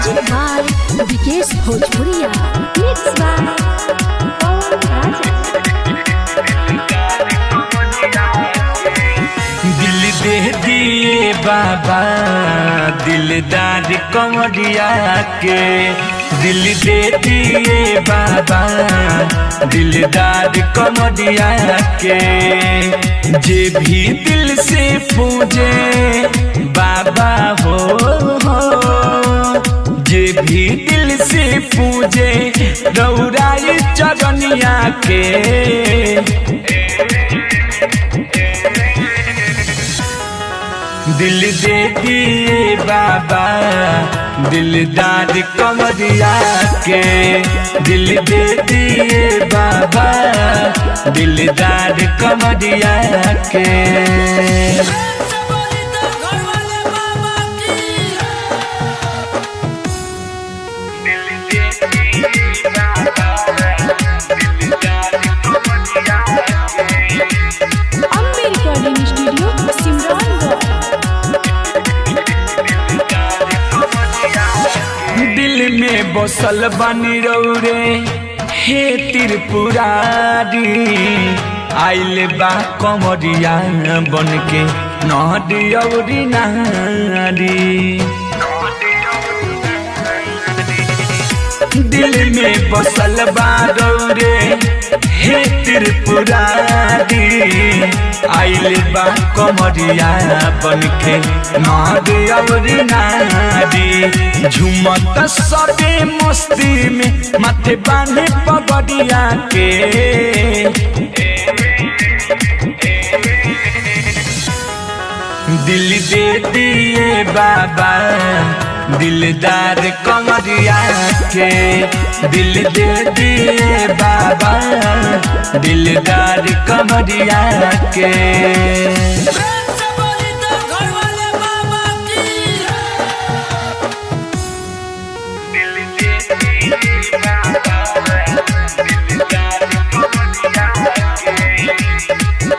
Presented by Vikesh Bhojpuria. Mixed by Pawan Raja. दिल दे दिए बाबा दिलदार कमरिया के, दिल दे दिए बाबा दिलदार कमरिया के। जे भी दिल से पूजे बाबा हो, जे भी दिल से पूजे रौराई चरनिया के। दिल दे दिए बाबा दिलदार कमरिया के, दिल दे दिए बाबा दिलदार कमरिया के। Ambe Recording Studio, Simrangarh. दिल में बसल बनी रौरे हे त्रिपुरारी, आइल बा कमरिया बन के नौरी नारी। दिल में बसल बा रौरे हे त्रिपुरारी, आइल बा कमरिया बन के नौरी नारी। झुमत सबे मस्ती में माथे बांधे पगड़िया के। दिल दे दिए बाबा दिलदार कमरिया के, दिल दे दिए बाबा दिलदार कमरिया के।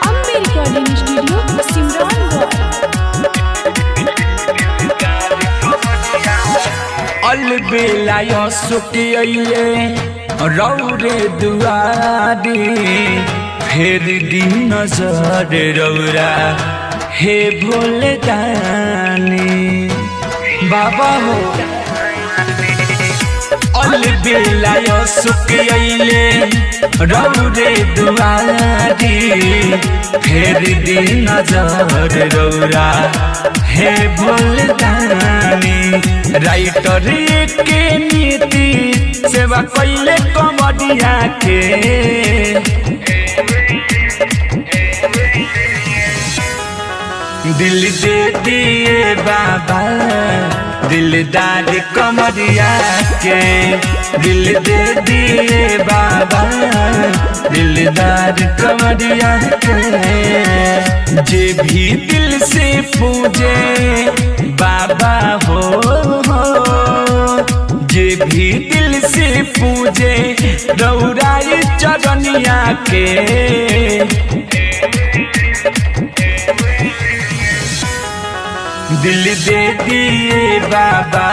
Ambe Recording Studio, Simrangarh. अलबेला सुखिए रौरे दुआरी, फेर दी नजर रौरा हे भोले दानी बाबा हो। अलबेला सुखिए रौरे दुआरी, फेर दी नजर रौरा हे भोले दानी। राइटर के नीति सेवा कैले कमरिया के। दिल दे दिए बाबा दिलदार कमरिया के, दिल दे दिए बाबा दिलदार कमरिया के। जे भी दिल से पूजे बाबा हो, जे भी दिल से पूजे रौराई चरनिया के। दिल दे दिए बाबा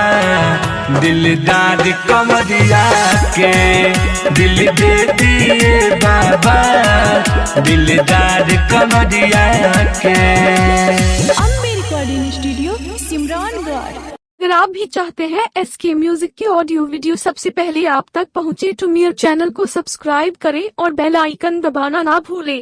दिलदार कमरिया के, दिल दे दिए बाबा दिलदार कमरिया के। Ambe Recording Studio, Simrangarh. अगर आप भी चाहते हैं SK म्यूजिक के ऑडियो वीडियो सबसे पहले आप तक पहुंचे तो मेरे चैनल को सब्सक्राइब करें और बेल आइकन दबाना ना भूलें।